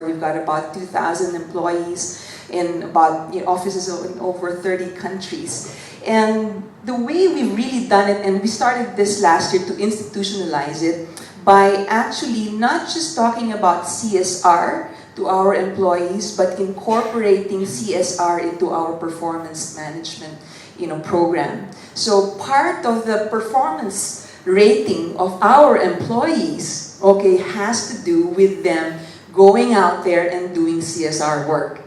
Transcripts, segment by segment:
We've got about 2,000 employees in about offices in over 30 countries. And the way we've really done it, and we started this last year to institutionalize it, by actually not just talking about CSR to our employees, but incorporating CSR into our performance management program. So part of the performance rating of our employees, okay, has to do with them going out there and doing CSR work.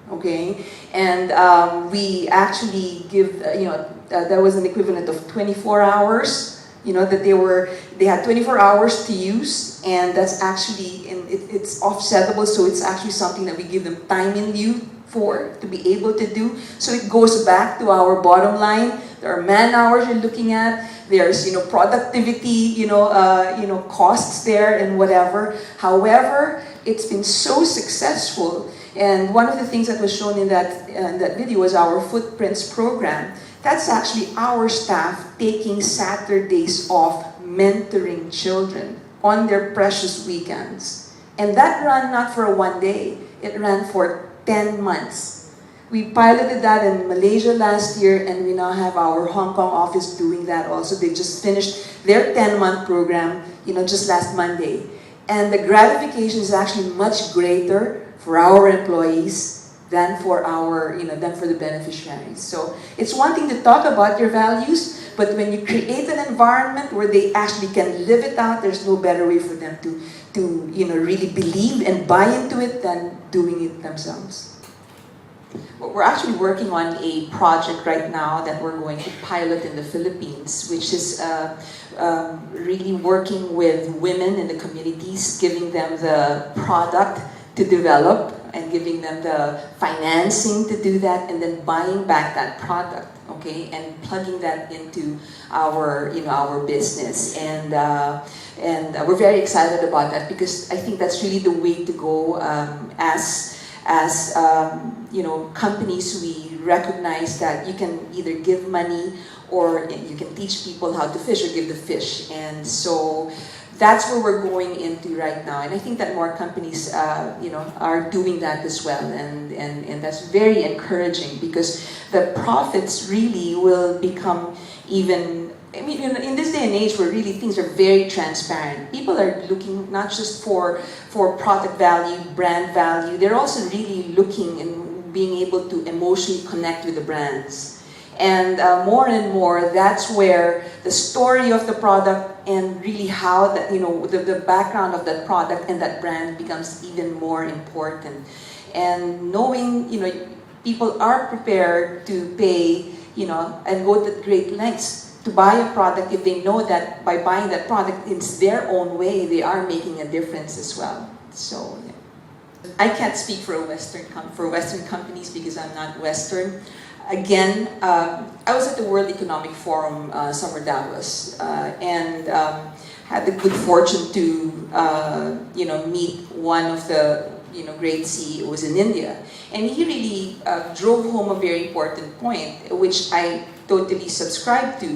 Okay, and we actually give, that was an equivalent of 24 hours, that they had 24 hours to use, and that's actually, it's offsettable, so it's actually something that we give them time in lieu for, to be able to do. So it goes back to our bottom line. There are man hours you're looking at, there's, productivity, costs there and whatever. However, it's been so successful. And one of the things that was shown in that video was our Footprints program. That's actually our staff taking Saturdays off mentoring children on their precious weekends. And that ran not for one day, it ran for 10 months. We piloted that in Malaysia last year, and we now have our Hong Kong office doing that also. They just finished their 10-month program, just last Monday. And the gratification is actually much greater for our employees than for than for the beneficiaries. So it's one thing to talk about your values, but when you create an environment where they actually can live it out, there's no better way for them to really believe and buy into it than doing it themselves. We're actually working on a project right now that we're going to pilot in the Philippines, which is really working with women in the communities, giving them the product to develop and giving them the financing to do that, and then buying back that product, okay, and plugging that into our our business. And we're very excited about that, because I think that's really the way to go. As companies, we recognize that you can either give money or you can teach people how to fish or give the fish. And so that's where we're going into right now. And I think that more companies are doing that as well. And that's very encouraging, because the profits really will become even, in this day and age where really things are very transparent, people are looking not just for product value, brand value, they're also really looking and being able to emotionally connect with the brands. And more and more, that's where the story of the product and really how that, the background of that product and that brand becomes even more important. And knowing, people are prepared to pay, and go to great lengths to buy a product if they know that by buying that product, it's their own way, they are making a difference as well. So, yeah. I can't speak for Western companies because I'm not Western. Again, I was at the World Economic Forum, Summer Davos, and had the good fortune to, meet one of the, great CEOs in India. And he really drove home a very important point, which I totally subscribe to,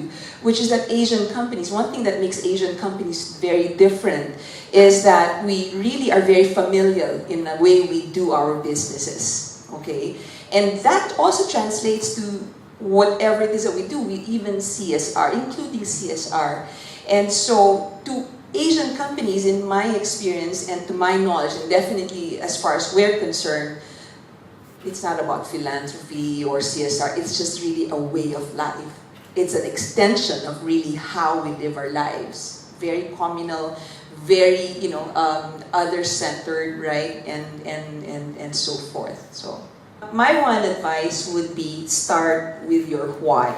which is that Asian companies, one thing that makes Asian companies very different is that we really are very familiar in the way we do our businesses, okay? And that also translates to whatever it is that we do, even CSR, including CSR. And so to Asian companies, in my experience and to my knowledge, and definitely as far as we're concerned, it's not about philanthropy or CSR, it's just really a way of life. It's an extension of really how we live our lives. Very communal, very, other-centered, right? And so forth. So my one advice would be start with your why.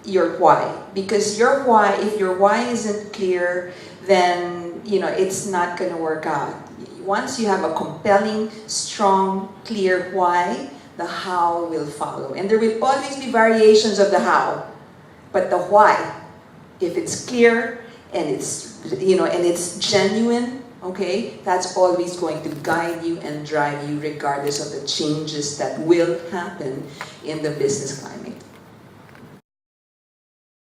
Your why. Because your why, if your why isn't clear, then, it's not going to work out. Once you have a compelling, strong, clear why, the how will follow. And there will always be variations of the how. But the why, if it's clear and it's, and it's genuine, okay, that's always going to guide you and drive you regardless of the changes that will happen in the business climate.